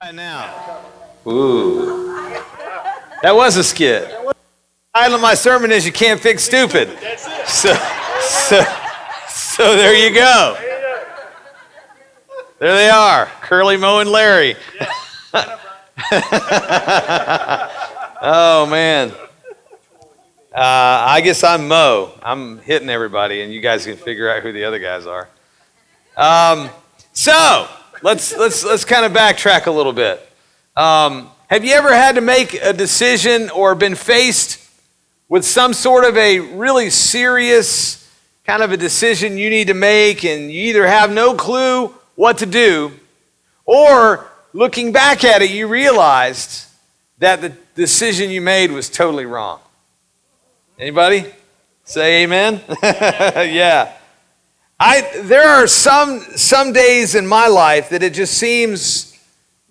Right now. Ooh. That was a skit. The title of my sermon is You Can't Fix Stupid. So there you go. There they are, Curly, Moe, and Larry. Oh, man. I guess I'm Moe. I'm hitting everybody, and you guys can figure out who the other guys are. So let's kind of backtrack a little bit. Have you ever had to make a decision or been faced with some sort of a really serious kind of a decision you need to make, and you either have no clue what to do, or looking back at it, you realized that the decision you made was totally wrong? Anybody? Say amen? Yeah. There are some days in my life that it just seems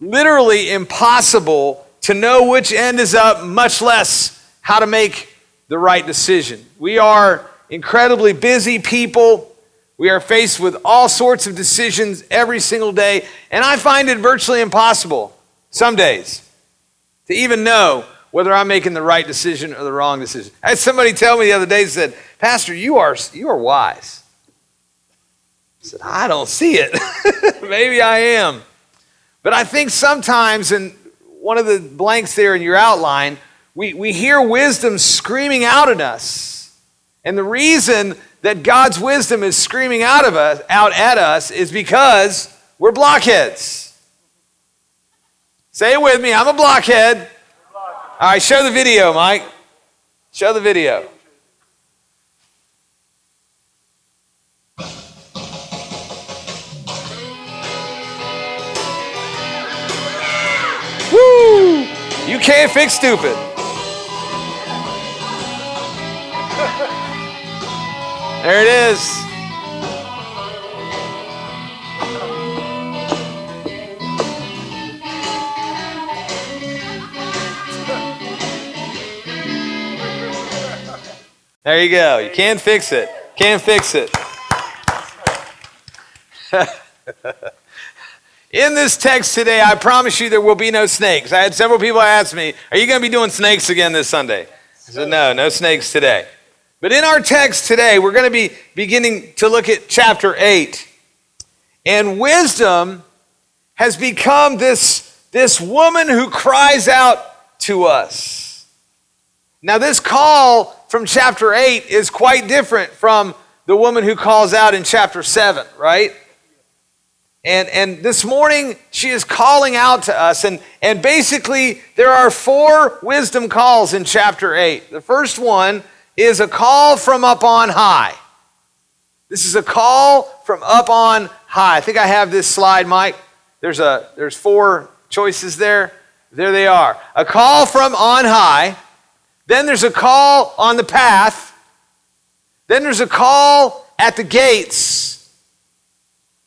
literally impossible to know which end is up, much less how to make the right decision. We are incredibly busy people. We are faced with all sorts of decisions every single day, and I find it virtually impossible some days to even know whether I'm making the right decision or the wrong decision. I had somebody tell me the other day, said, "Pastor, you are wise." I said, "I don't see it." Maybe I am. But I think sometimes, in one of the blanks there in your outline, we hear wisdom screaming out at us. And the reason that God's wisdom is screaming out at us is because we're blockheads. Say it with me, I'm a blockhead. All right, show the video, Mike. Show the video. Woo! You can't fix stupid. There it is. There you go. You can't fix it. Can't fix it. In this text today, I promise you there will be no snakes. I had several people ask me, "Are you going to be doing snakes again this Sunday?" I said, no snakes today. But in our text today, we're going to be beginning to look at chapter 8. And wisdom has become this woman who cries out to us. Now, this call from chapter 8 is quite different from the woman who calls out in chapter 7, right? And this morning, she is calling out to us. And basically, there are 4 wisdom calls in chapter 8. The first one is a call from up on high. This is a call from up on high. I think I have this slide, Mike. There's 4 choices there. There they are. A call from on high. Then there's a call on the path. Then there's a call at the gates.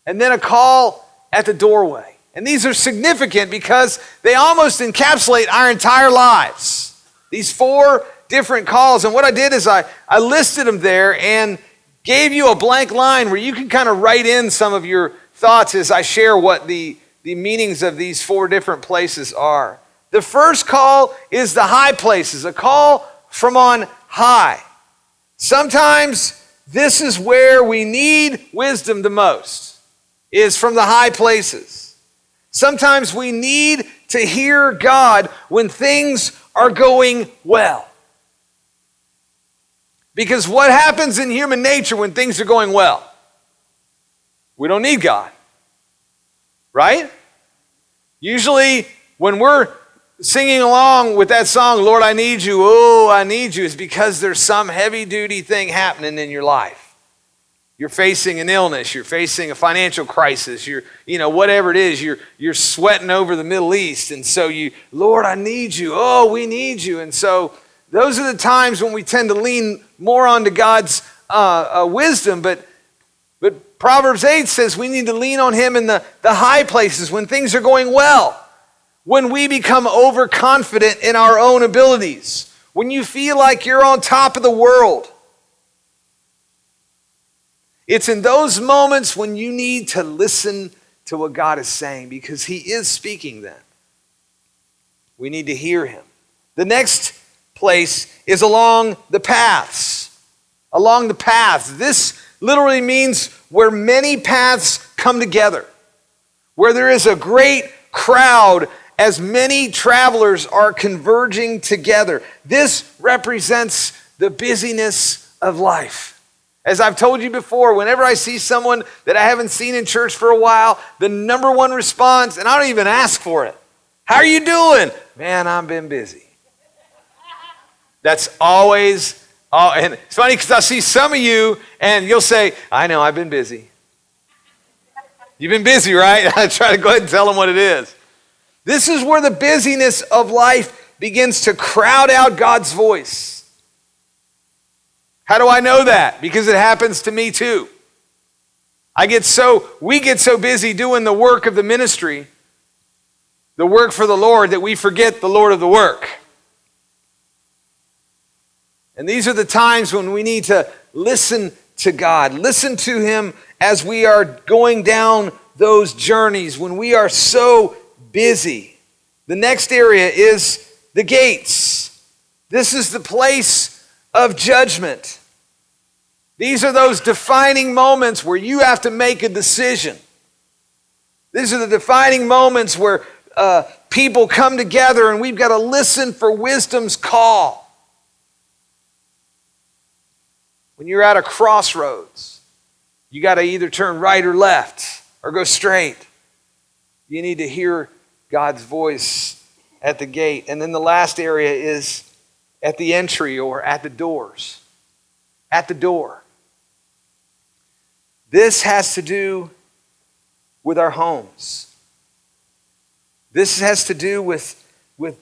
And then a call at the doorway. And these are significant because they almost encapsulate our entire lives. These 4 different calls. And what I did is I listed them there and gave you a blank line where you can kind of write in some of your thoughts as I share what the meanings of these 4 different places are. The first call is the high places, a call from on high. Sometimes this is where we need wisdom the most, is from the high places. Sometimes we need to hear God when things are going well. Because what happens in human nature when things are going well? We don't need God, right? Usually when we're singing along with that song, "Lord, I need you, oh, I need you," is because there's some heavy-duty thing happening in your life. You're facing an illness, you're facing a financial crisis, whatever it is, you're sweating over the Middle East, and so "Lord, I need you, oh, we need you." And so those are the times when we tend to lean more onto God's wisdom, but Proverbs 8 says we need to lean on Him in the high places when things are going well, when we become overconfident in our own abilities, when you feel like you're on top of the world. It's in those moments when you need to listen to what God is saying, because He is speaking then. We need to hear him. The next place is along the paths. Along the paths. This literally means where many paths come together. Where there is a great crowd as many travelers are converging together. This represents the busyness of life. As I've told you before, whenever I see someone that I haven't seen in church for a while, the number one response, and I don't even ask for it, how are you doing? Man, I've been busy. That's always, and it's funny because I see some of you and you'll say, I know, I've been busy. You've been busy, right? I try to go ahead and tell them what it is. This is where the busyness of life begins to crowd out God's voice. How do I know that? Because it happens to me too. We get so busy doing the work of the ministry, the work for the Lord, that we forget the Lord of the work. And these are the times when we need to listen to God. Listen to him as we are going down those journeys, when we are so busy. The next area is the gates. This is the place of judgment. These are those defining moments where you have to make a decision. These are the defining moments where people come together and we've got to listen for wisdom's call. When you're at a crossroads, you got to either turn right or left or go straight. You need to hear God's voice at the gate. And then the last area is at the entry or at the doors. At the door. This has to do with our homes. This has to do with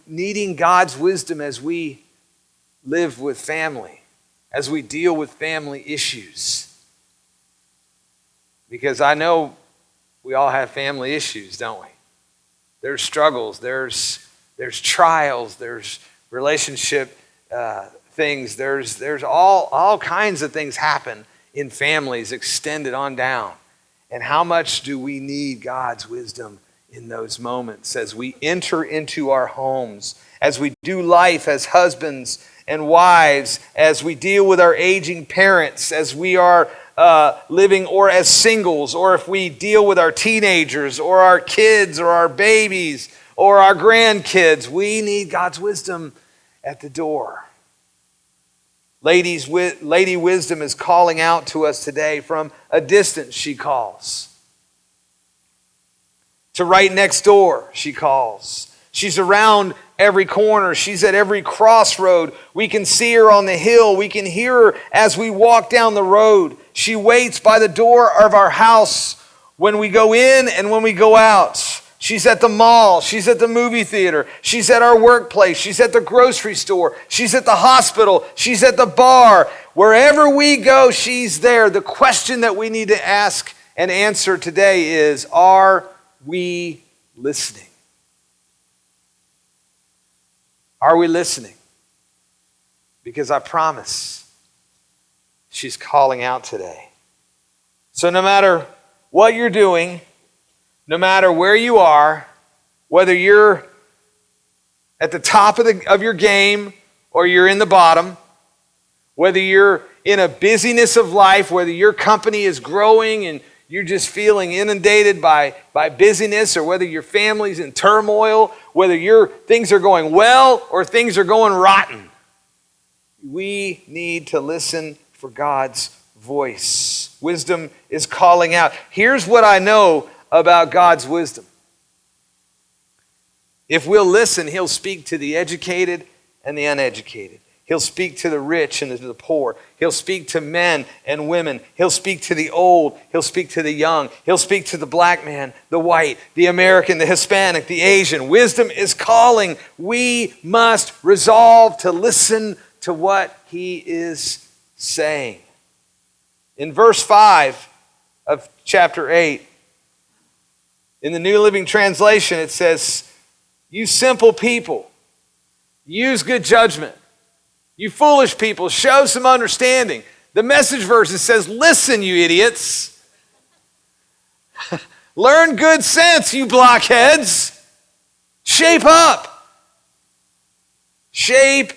needing God's wisdom as we live with family, as we deal with family issues. Because I know we all have family issues, don't we? There's struggles, there's trials, there's relationship things, there's all kinds of things happen in families extended on down. And how much do we need God's wisdom in those moments as we enter into our homes, as we do life as husbands and wives, as we deal with our aging parents, as we are living or as singles, or if we deal with our teenagers or our kids or our babies or our grandkids. We need God's wisdom at the door. Lady Wisdom is calling out to us today from a distance, she calls. To right next door, she calls. She's around every corner. She's at every crossroad. We can see her on the hill. We can hear her as we walk down the road. She waits by the door of our house when we go in and when we go out. She's at the mall. She's at the movie theater. She's at our workplace. She's at the grocery store. She's at the hospital. She's at the bar. Wherever we go, she's there. The question that we need to ask and answer today is, are we listening? Are we listening? Because I promise she's calling out today. So no matter what you're doing, no matter where you are, whether you're at the top of your game or you're in the bottom, whether you're in a busyness of life, whether your company is growing and you're just feeling inundated by busyness, or whether your family's in turmoil, whether things are going well or things are going rotten, we need to listen for God's voice. Wisdom is calling out. Here's what I know about God's wisdom. If we'll listen, he'll speak to the educated and the uneducated. He'll speak to the rich and to the poor. He'll speak to men and women. He'll speak to the old. He'll speak to the young. He'll speak to the black man, the white, the American, the Hispanic, the Asian. Wisdom is calling. We must resolve to listen to what he is saying. In verse 5 of chapter 8, in the New Living Translation, it says, "You simple people, use good judgment. You foolish people, show some understanding." The Message version says, "Listen, you idiots. Learn good sense, you blockheads. Shape up. Shape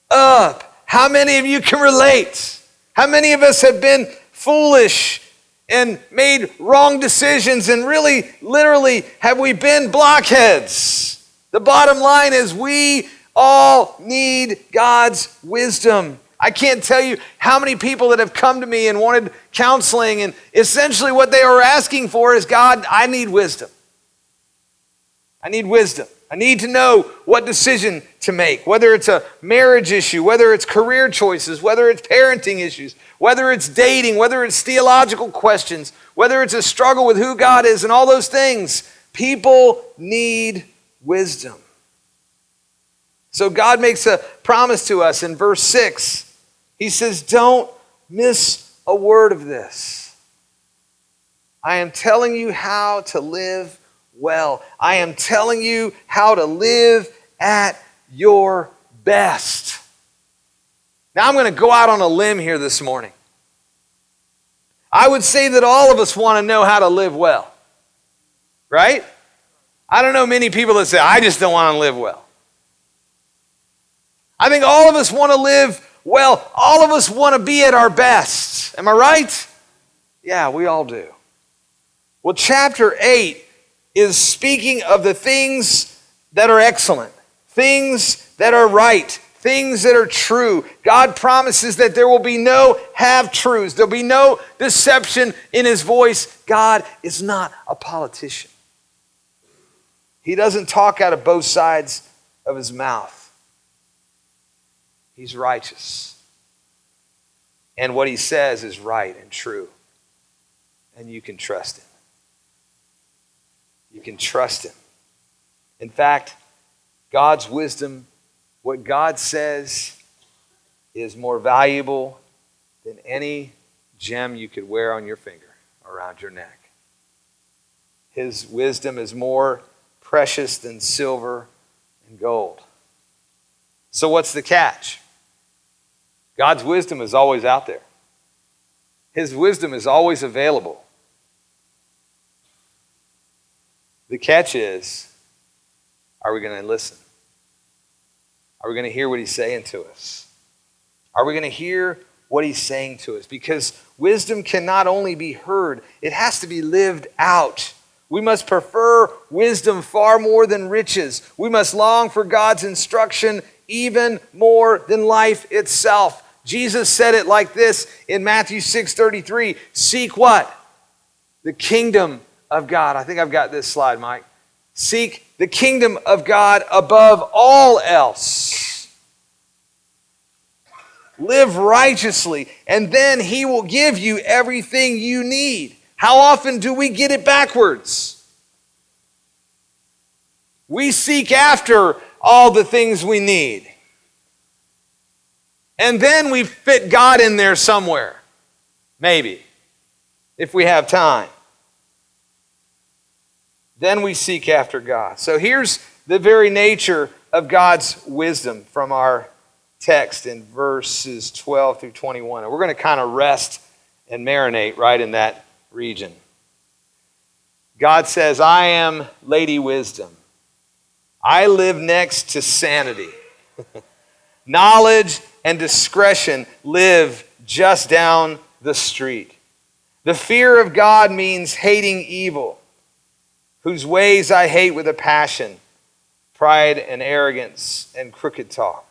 up. How many of you can relate? How many of us have been foolish and made wrong decisions, and really, literally, have we been blockheads? The bottom line is we all need God's wisdom. I can't tell you how many people that have come to me and wanted counseling, and essentially what they are asking for is, God, I need wisdom. I need wisdom. I need to know what decision to make, whether it's a marriage issue, whether it's career choices, whether it's parenting issues, whether it's dating, whether it's theological questions, whether it's a struggle with who God is and all those things. People need wisdom. So God makes a promise to us in verse 6. He says, don't miss a word of this. I am telling you how to live well. I am telling you how to live at your best. Now I'm going to go out on a limb here this morning. I would say that all of us want to know how to live well. Right? I don't know many people that say, I just don't want to live well. I think all of us want to live well. All of us want to be at our best. Am I right? Yeah, we all do. Well, chapter 8 is speaking of the things that are excellent, things that are right, things that are true. God promises that there will be no half-truths. There'll be no deception in his voice. God is not a politician. He doesn't talk out of both sides of his mouth. He's righteous. And what he says is right and true. And you can trust him. You can trust him. In fact, God's wisdom, what God says, is more valuable than any gem you could wear on your finger around your neck. His wisdom is more precious than silver and gold. So what's the catch? God's wisdom is always out there. His wisdom is always available. The catch is, are we going to listen? Are we going to hear what he's saying to us? Are we going to hear what he's saying to us? Because wisdom can not only be heard, it has to be lived out. We must prefer wisdom far more than riches. We must long for God's instruction even more than life itself. Jesus said it like this in Matthew 6:33. Seek what? The kingdom of God. I think I've got this slide, Mike. Seek the kingdom of God above all else. Live righteously, and then he will give you everything you need. How often do we get it backwards? We seek after all the things we need. And then we fit God in there somewhere. Maybe. If we have time. Then we seek after God. So here's the very nature of God's wisdom from our text in verses 12 through 21. And we're going to kind of rest and marinate right in that region. God says, I am Lady Wisdom. I live next to sanity. Knowledge and discretion live just down the street. The fear of God means hating evil, whose ways I hate with a passion, pride and arrogance and crooked talk.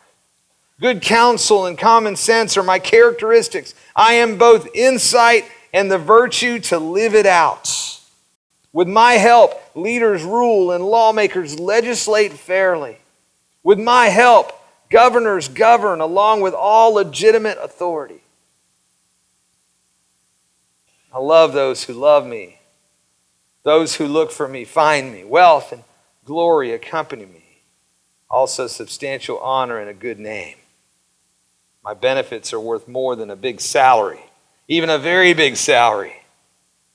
Good counsel and common sense are my characteristics. I am both insight and the virtue to live it out. With my help, leaders rule and lawmakers legislate fairly. With my help, governors govern along with all legitimate authority. I love those who love me. Those who look for me find me. Wealth and glory accompany me. Also substantial honor and a good name. My benefits are worth more than a big salary, even a very big salary.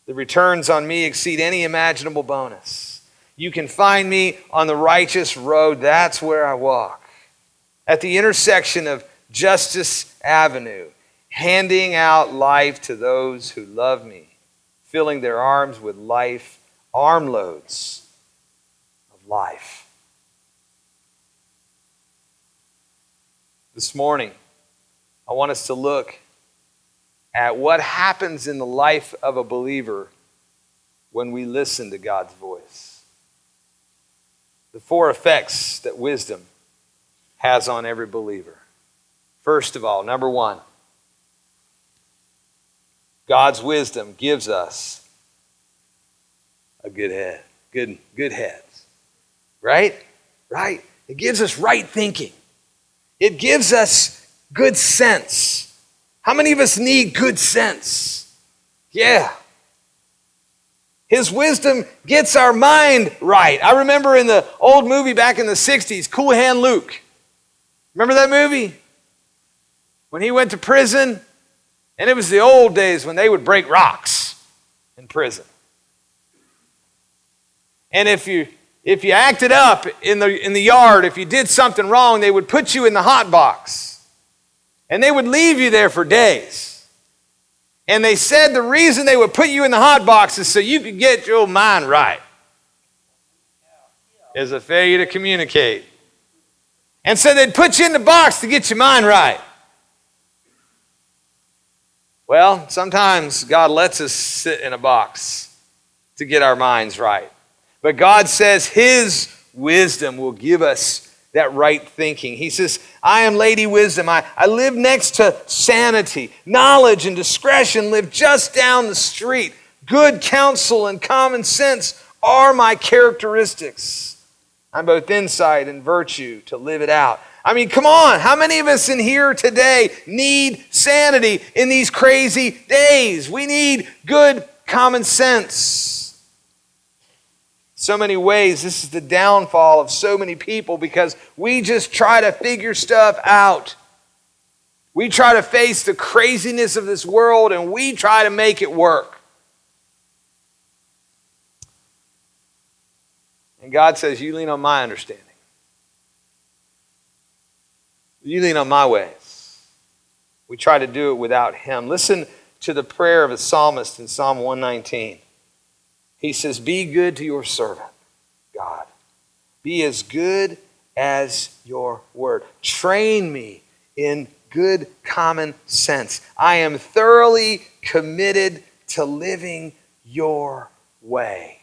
The returns on me exceed any imaginable bonus. You can find me on the righteous road. That's where I walk. At the intersection of Justice Avenue, handing out life to those who love me, filling their arms with life, armloads of life. This morning, I want us to look at what happens in the life of a believer when we listen to God's voice. The 4 effects that wisdom has on every believer. First of all, number 1, God's wisdom gives us a good head. Good heads. Right? Right? It gives us right thinking. It gives us good sense. How many of us need good sense? Yeah. His wisdom gets our mind right. I remember in the old movie back in the 60s, Cool Hand Luke. Remember that movie? When he went to prison, and it was the old days when they would break rocks in prison. And if you acted up in the yard, if you did something wrong, they would put you in the hot box. And they would leave you there for days. And they said the reason they would put you in the hot box is so you could get your mind right. Is a failure to communicate. And so they'd put you in the box to get your mind right. Well, sometimes God lets us sit in a box to get our minds right. But God says His wisdom will give us that right thinking. He says, I am Lady Wisdom. I live next to sanity. Knowledge and discretion live just down the street. Good counsel and common sense are my characteristics. I'm both insight and virtue to live it out. I mean, come on. How many of us in here today need sanity in these crazy days? We need good common sense. So many ways, this is the downfall of so many people because we just try to figure stuff out. We try to face the craziness of this world and we try to make it work. And God says, you lean on my understanding. You lean on my ways. We try to do it without Him. Listen to the prayer of a psalmist in Psalm 119. He says, be good to your servant, God. Be as good as your word. Train me in good common sense. I am thoroughly committed to living your way.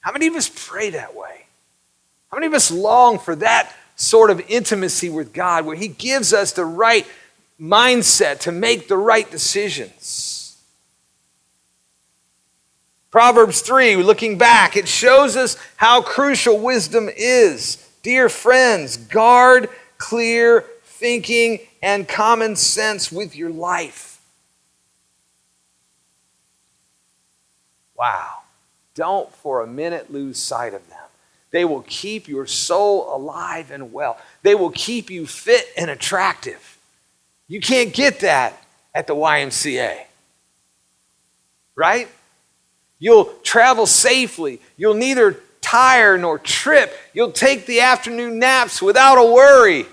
How many of us pray that way? How many of us long for that sort of intimacy with God where He gives us the right mindset to make the right decisions? Proverbs 3, looking back, it shows us how crucial wisdom is. Dear friends, guard clear thinking and common sense with your life. Wow. Don't for a minute lose sight of them. They will keep your soul alive and well. They will keep you fit and attractive. You can't get that at the YMCA, right? You'll travel safely. You'll neither tire nor trip. You'll take the afternoon naps without a worry.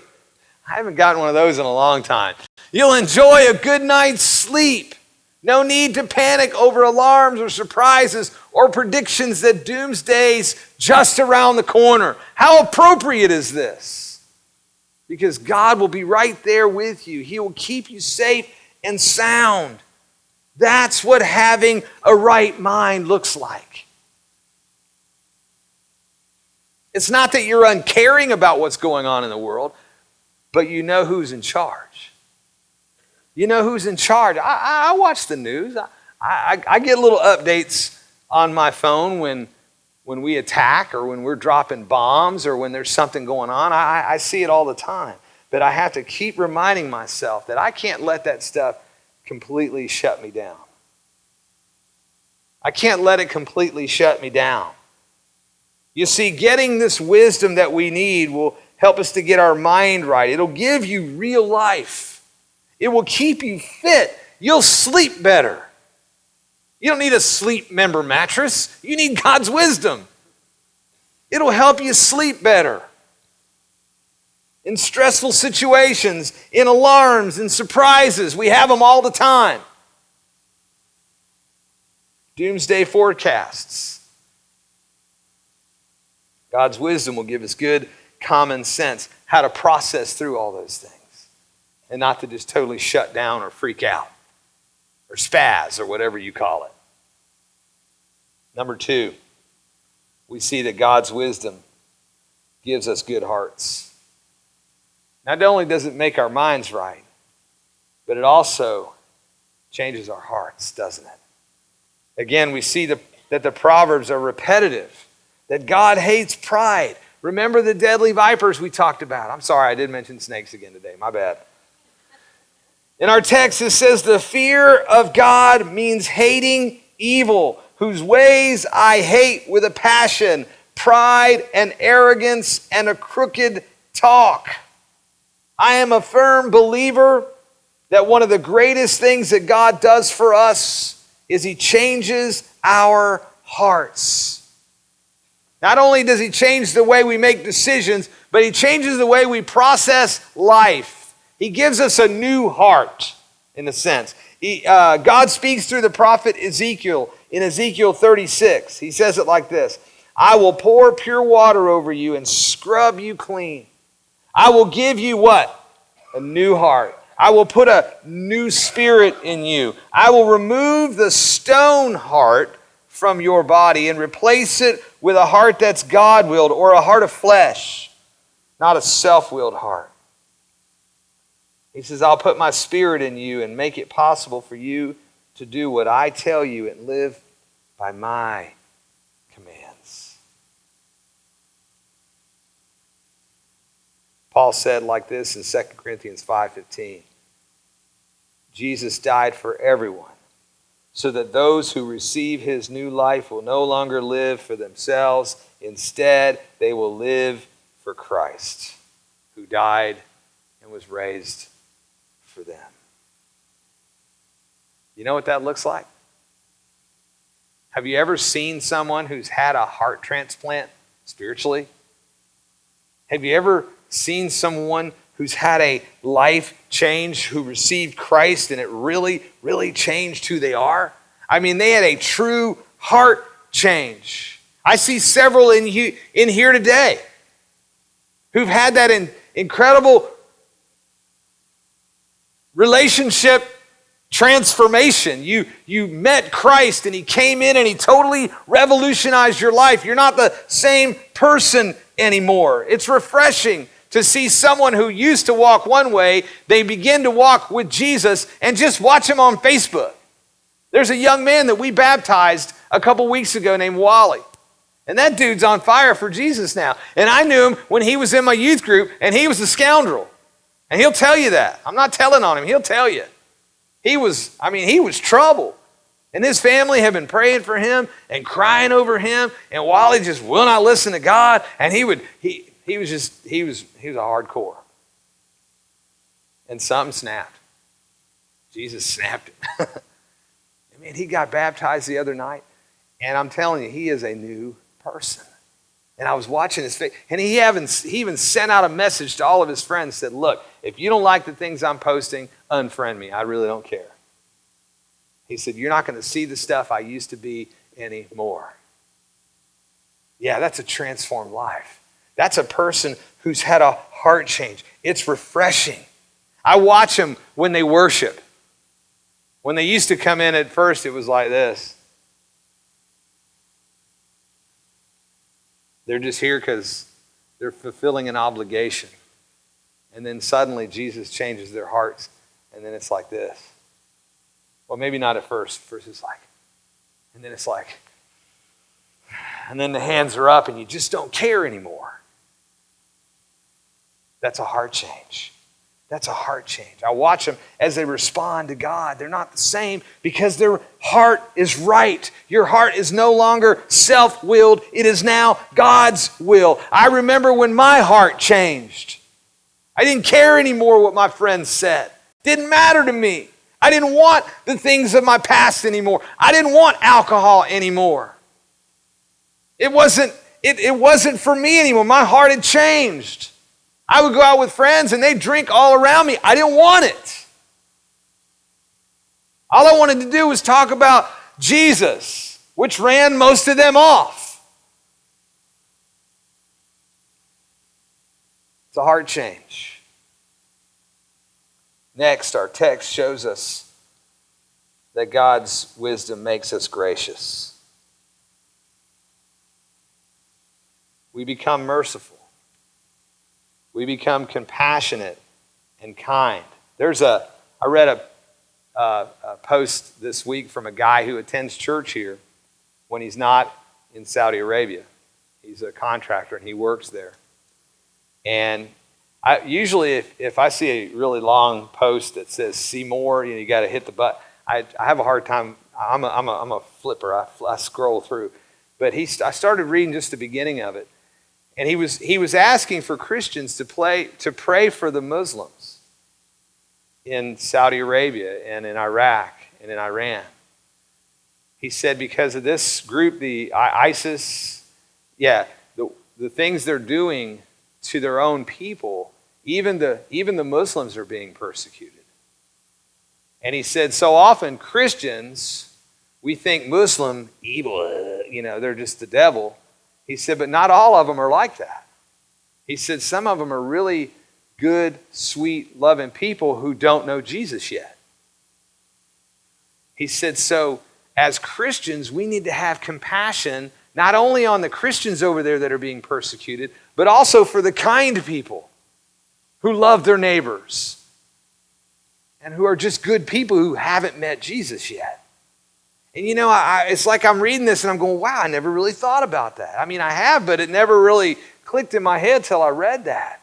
I haven't gotten one of those in a long time. You'll enjoy a good night's sleep. No need to panic over alarms or surprises or predictions that doomsday's just around the corner. How appropriate is this? Because God will be right there with you. He will keep you safe and sound. That's what having a right mind looks like. It's not that you're uncaring about what's going on in the world, but you know who's in charge. You know who's in charge. I watch the news. I get little updates on my phone when we attack or when we're dropping bombs or when there's something going on. I see it all the time. But I have to keep reminding myself that I can't let that stuff completely shut me down. I can't let it completely shut me down. You see, getting this wisdom that we need will help us to get our mind right. It'll give you real life. It will keep you fit. You'll sleep better. You don't need a sleep member mattress. You need God's wisdom. It'll help you sleep better. In stressful situations, in alarms, in surprises, we have them all the time. Doomsday forecasts. God's wisdom will give us good common sense, how to process through all those things, and not to just totally shut down or freak out or spaz or whatever you call it. Number 2, we see that God's wisdom gives us good hearts. Not only does it make our minds right, but it also changes our hearts, doesn't it? Again, we see that the Proverbs are repetitive, that God hates pride. Remember the deadly vipers we talked about. I'm sorry, I did mention snakes again today. My bad. In our text, it says, the fear of God means hating evil, whose ways I hate with a passion, pride and arrogance and a crooked talk. I am a firm believer that one of the greatest things that God does for us is he changes our hearts. Not only does he change the way we make decisions, but he changes the way we process life. He gives us a new heart, in a sense. God speaks through the prophet Ezekiel in Ezekiel 36. He says it like this: I will pour pure water over you and scrub you clean. I will give you what? A new heart. I will put a new spirit in you. I will remove the stone heart from your body and replace it with a heart that's God-willed, or a heart of flesh, not a self-willed heart. He says, I'll put my spirit in you and make it possible for you to do what I tell you and live by my commands. Paul said like this in 2 Corinthians 5:15. Jesus died for everyone, so that those who receive his new life will no longer live for themselves. Instead, they will live for Christ, who died and was raised for them. You know what that looks like? Have you ever seen someone who's had a heart transplant spiritually? Have you ever seen someone who's had a life change, who received Christ and it really, really changed who they are? I mean, they had a true heart change. I see several in here today who've had that incredible relationship transformation. You met Christ and he came in and he totally revolutionized your life. You're not the same person anymore. It's refreshing to see someone who used to walk one way, they begin to walk with Jesus, and just watch him on Facebook. There's a young man that we baptized a couple weeks ago named Wally. And that dude's on fire for Jesus now. And I knew him when he was in my youth group, and he was a scoundrel. And he'll tell you that. I'm not telling on him. He'll tell you. He was trouble. And his family have been praying for him and crying over him. And Wally just will not listen to God. And he was a hardcore. And something snapped. Jesus snapped him. I mean, he got baptized the other night. And I'm telling you, he is a new person. And I was watching his face. And he even sent out a message to all of his friends, said, look, if you don't like the things I'm posting, unfriend me. I really don't care. He said, you're not going to see the stuff I used to be anymore. Yeah, that's a transformed life. That's a person who's had a heart change. It's refreshing. I watch them when they worship. When they used to come in at first, it was like this. They're just here because they're fulfilling an obligation. And then suddenly Jesus changes their hearts. And then it's like this. Well, maybe not at first. First it's like, and then it's like, and then the hands are up and you just don't care anymore. That's a heart change. That's a heart change. I watch them as they respond to God. They're not the same because their heart is right. Your heart is no longer self-willed. It is now God's will. I remember when my heart changed. I didn't care anymore what my friends said. Didn't matter to me. I didn't want the things of my past anymore. I didn't want alcohol anymore. It wasn't for me anymore. My heart had changed. I would go out with friends and they'd drink all around me. I didn't want it. All I wanted to do was talk about Jesus, which ran most of them off. It's a heart change. Next, our text shows us that God's wisdom makes us gracious. We become merciful. We become compassionate and kind. I read a post this week from a guy who attends church here when he's not in Saudi Arabia. He's a contractor and he works there. And usually if I see a really long post that says see more, you got to hit the button. I have a hard time. I'm a flipper. I scroll through. But I started reading just the beginning of it. And he was asking for Christians to pray for the Muslims in Saudi Arabia and in Iraq and in Iran. He said because of this group, the ISIS, the things they're doing to their own people, even the Muslims are being persecuted. And he said, so often Christians, we think Muslim, evil, they're just the devil. He said, but not all of them are like that. He said, some of them are really good, sweet, loving people who don't know Jesus yet. He said, so as Christians, we need to have compassion, not only on the Christians over there that are being persecuted, but also for the kind people who love their neighbors and who are just good people who haven't met Jesus yet. And it's like I'm reading this and I'm going, wow, I never really thought about that. I mean, I have, but it never really clicked in my head till I read that.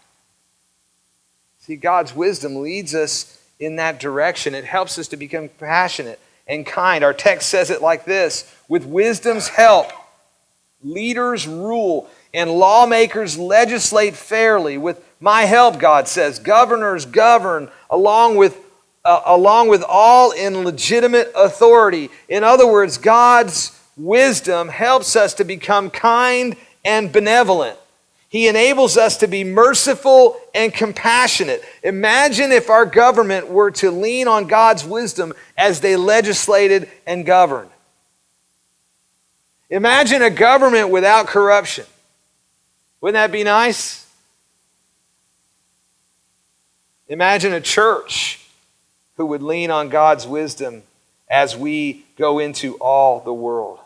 See, God's wisdom leads us in that direction. It helps us to become compassionate and kind. Our text says it like this: with wisdom's help, leaders rule and lawmakers legislate fairly. With my help, God says, governors govern along with all in legitimate authority. In other words, God's wisdom helps us to become kind and benevolent. He enables us to be merciful and compassionate. Imagine if our government were to lean on God's wisdom as they legislated and governed. Imagine a government without corruption. Wouldn't that be nice? Imagine a church who would lean on God's wisdom as we go into all the world.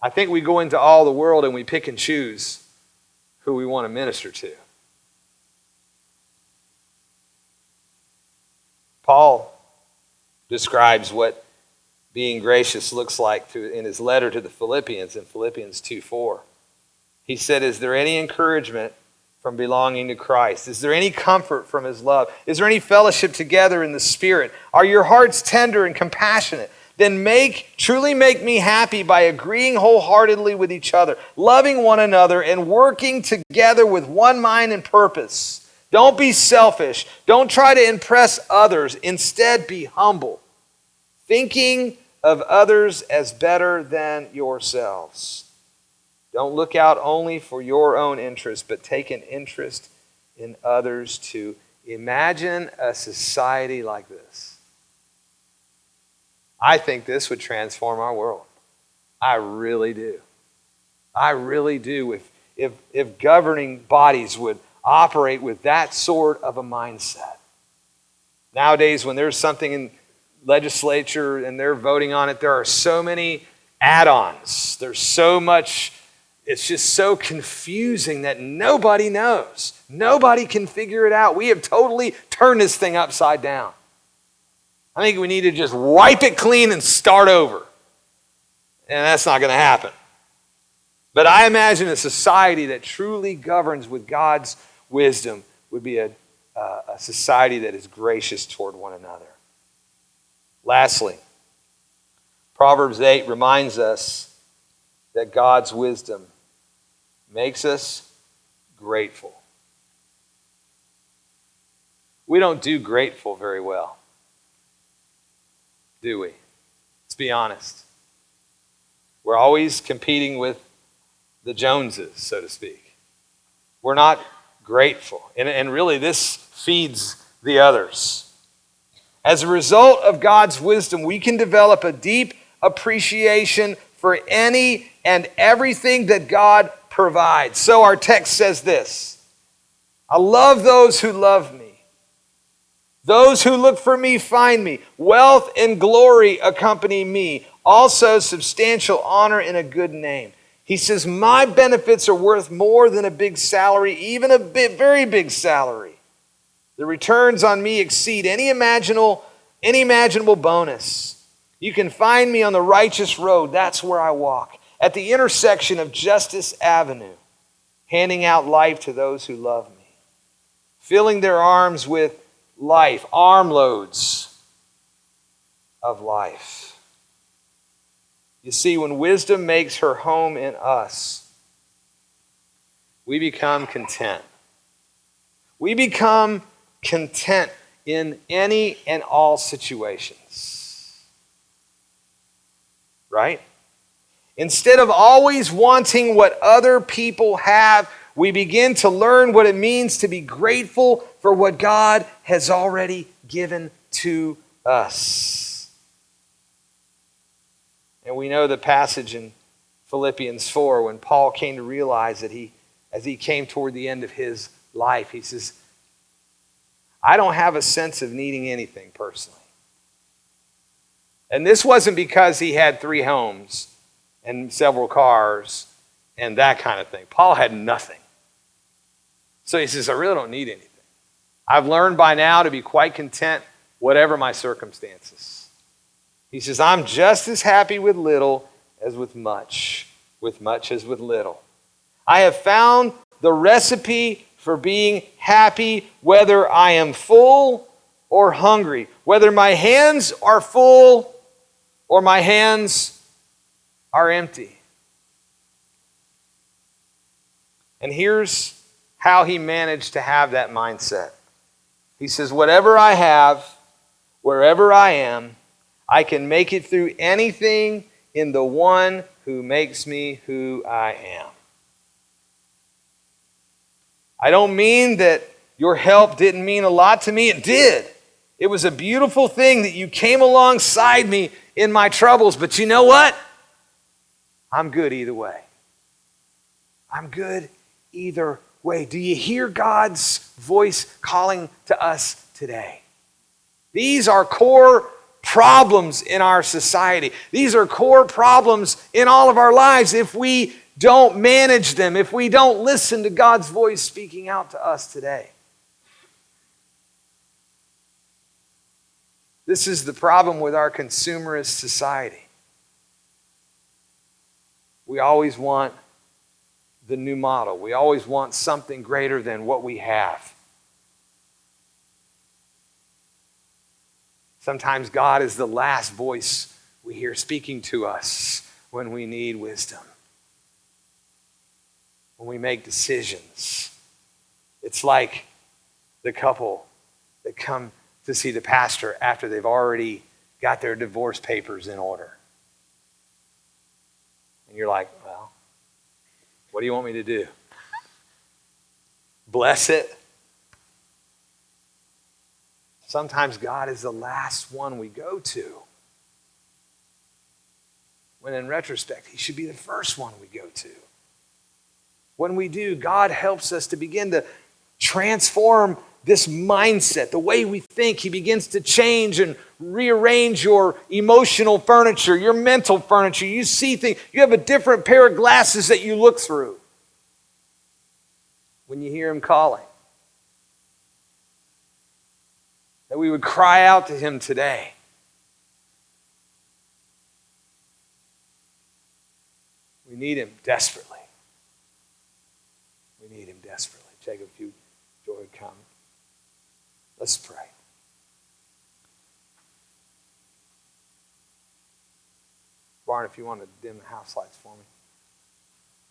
I think we go into all the world and we pick and choose who we want to minister to. Paul describes what being gracious looks like in his letter to the Philippians in Philippians 2:4. He said, is there any encouragement from belonging to Christ? Is there any comfort from his love? Is there any fellowship together in the Spirit? Are your hearts tender and compassionate? Then truly make me happy by agreeing wholeheartedly with each other, loving one another, and working together with one mind and purpose. Don't be selfish. Don't try to impress others. Instead, be humble, thinking of others as better than yourselves. Don't look out only for your own interest, but take an interest in others too. Imagine a society like this. I think this would transform our world. I really do. I really do. If governing bodies would operate with that sort of a mindset. Nowadays, when there's something in legislature and they're voting on it, there are so many add-ons. There's so much. It's just so confusing that nobody knows. Nobody can figure it out. We have totally turned this thing upside down. I think we need to just wipe it clean and start over. And that's not going to happen. But I imagine a society that truly governs with God's wisdom would be a society that is gracious toward one another. Lastly, Proverbs 8 reminds us that God's wisdom makes us grateful. We don't do grateful very well, do we? Let's be honest. We're always competing with the Joneses, so to speak. We're not grateful. And really, this feeds the others. As a result of God's wisdom, we can develop a deep appreciation for any and everything that God provide. So our text says this: I love those who love me. Those who look for me find me. Wealth and glory accompany me. Also substantial honor and a good name. He says, my benefits are worth more than a big salary, even a very big salary. The returns on me exceed any imaginable bonus. You can find me on the righteous road. That's where I walk. At the intersection of Justice Avenue, handing out life to those who love me. Filling their arms with life, armloads of life. You see, when wisdom makes her home in us, we become content. We become content in any and all situations. Right? Instead of always wanting what other people have, we begin to learn what it means to be grateful for what God has already given to us. And we know the passage in Philippians 4 when Paul came to realize that as he came toward the end of his life, he says, I don't have a sense of needing anything personally. And this wasn't because he had 3 homes and several cars and that kind of thing. Paul had nothing. So he says, I really don't need anything. I've learned by now to be quite content, whatever my circumstances. He says, I'm just as happy with little as with much as with little. I have found the recipe for being happy whether I am full or hungry, whether my hands are full or my hands are empty. And here's how he managed to have that mindset. He says, whatever I have, wherever I am, I can make it through anything in the one who makes me who I am. I don't mean that your help didn't mean a lot to me. It did. It was a beautiful thing that you came alongside me in my troubles. But you know what? I'm good either way. I'm good either way. Do you hear God's voice calling to us today? These are core problems in our society. These are core problems in all of our lives if we don't manage them, if we don't listen to God's voice speaking out to us today. This is the problem with our consumerist society. We always want the new model. We always want something greater than what we have. Sometimes God is the last voice we hear speaking to us when we need wisdom. When we make decisions. It's like the couple that come to see the pastor after they've already got their divorce papers in order. And you're like, well, what do you want me to do? Bless it? Sometimes God is the last one we go to. When in retrospect, he should be the first one we go to. When we do, God helps us to begin to transform this mindset, the way we think. He begins to change and rearrange your emotional furniture, your mental furniture. You see things, you have a different pair of glasses that you look through when you hear him calling. That we would cry out to him today. We need him desperately. We need him desperately. Jacob, if you would come. Let's pray. Barn, if you want to dim the house lights for me.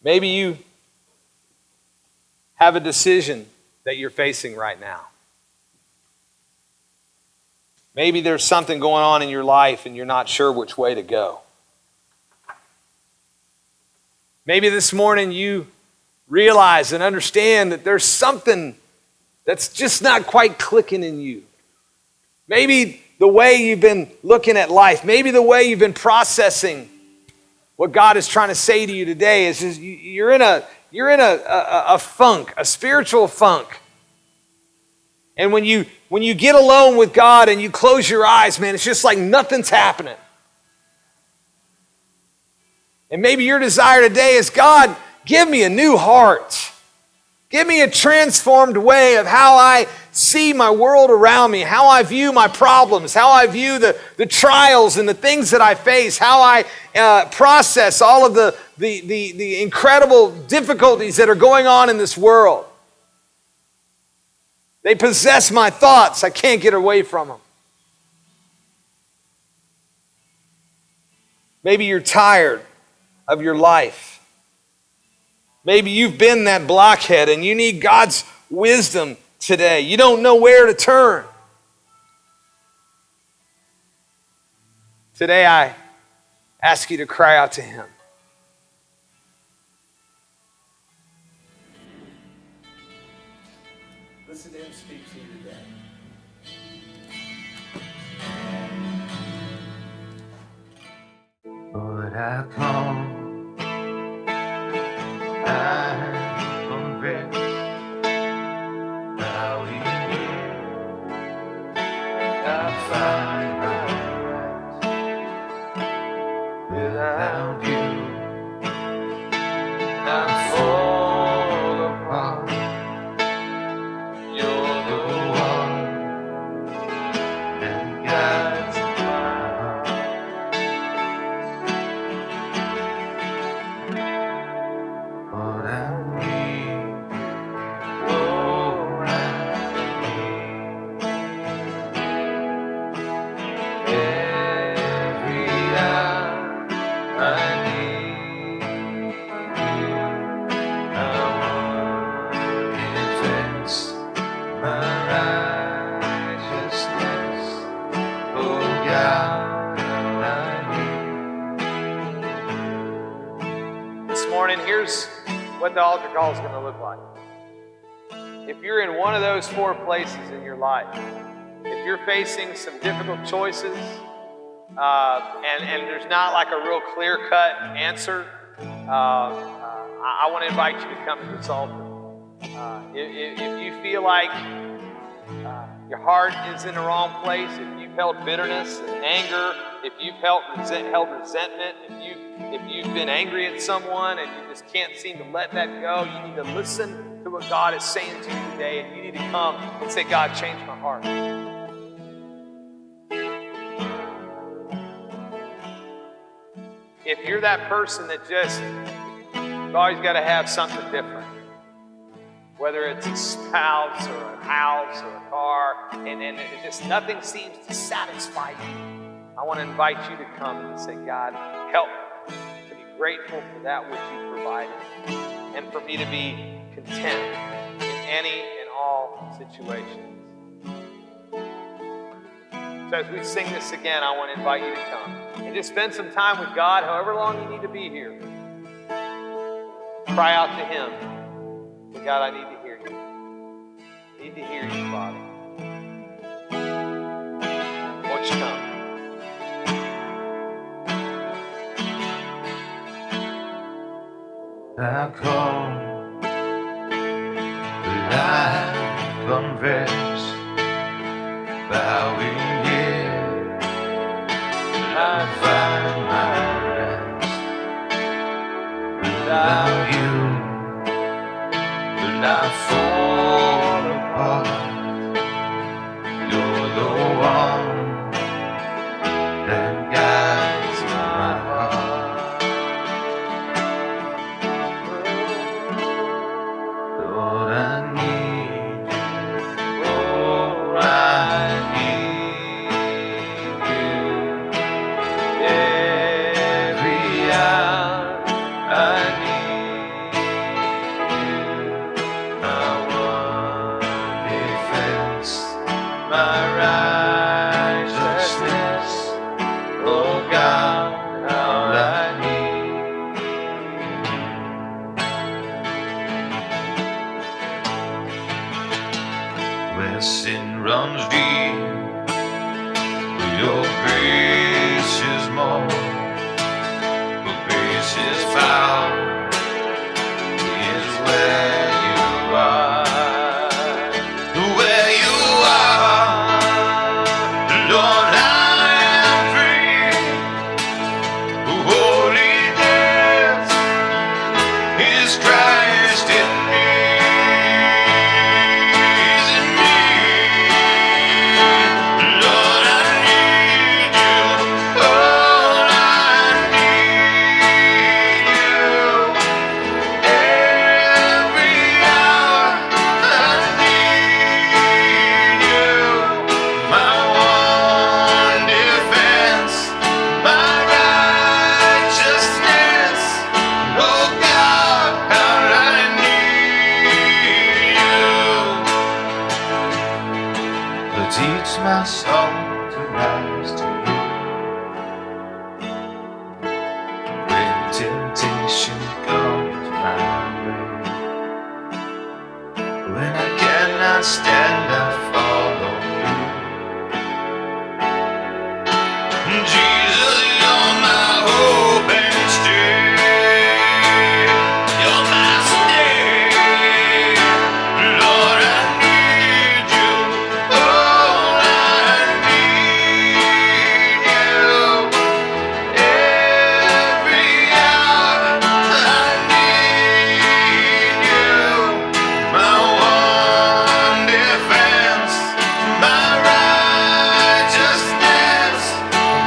Maybe you have a decision that you're facing right now. Maybe there's something going on in your life and you're not sure which way to go. Maybe this morning you realize and understand that there's something that's just not quite clicking in you. Maybe the way you've been looking at life, maybe the way you've been processing what God is trying to say to you today is you're in you're in a funk, a spiritual funk. And when you get alone with God and you close your eyes, man, it's just like nothing's happening. And maybe your desire today is, God, give me a new heart. Give me a transformed way of how I see my world around me, how I view my problems, how I view the trials and the things that I face, how I process all of the incredible difficulties that are going on in this world. They possess my thoughts. I can't get away from them. Maybe you're tired of your life. Maybe you've been that blockhead and you need God's wisdom today. You don't know where to turn. Today I ask you to cry out to Him. Listen to Him speak to you today. Would I come? I confess how we I find my rest. Without you, I fall apart. You're the one that guides my heart. What I need, oh, I need. Every hour I need you. I want confess my righteousness. Oh God, I need. This morning, here's what the altar call is going to look like. If you're in one of those four places in your life, if you're facing some difficult choices, and there's not like a real clear-cut answer, I want to invite you to come to this altar. If you feel like your heart is in the wrong place, if you've held bitterness and anger, if you've held resentment, if you've been angry at someone and you just can't seem to let that go, you need to listen to what God is saying to you today, and you need to come and say, God, change my heart. If you're that person that just, you've always got to have something different, whether it's a spouse or a house or a car, and it just nothing seems to satisfy you, I want to invite you to come and say, God, help me to be grateful for that which you provided, and for me to be content in any and all situations. So as we sing this again, I want to invite you to come and just spend some time with God, however long you need to be here. Cry out to Him. Say, God, I need to hear you. I need to hear you, Father. Won't you come? I come, I confess, bowing here, I find my rest. Without you, will I fall apart. You're the one that guides my heart. Lord, I need you. Oh, I need you. Every hour I need stand, I follow you. Jesus, you're my hope and stay. You're my stay. Lord, I need you. Oh, I need you. Every hour I need you. My one defense, my righteousness.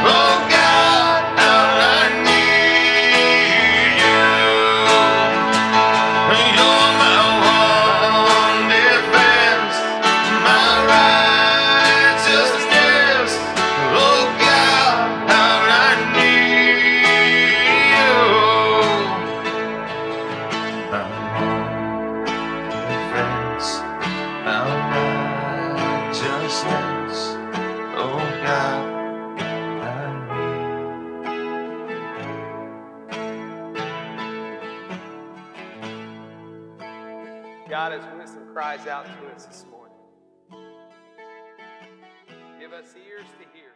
Oh God, how I need you. You're my one defense, my righteousness. Oh God, how I need you. My one defense, my righteousness. Oh God, I God, as wisdom cries out to us this morning, give us ears to hear.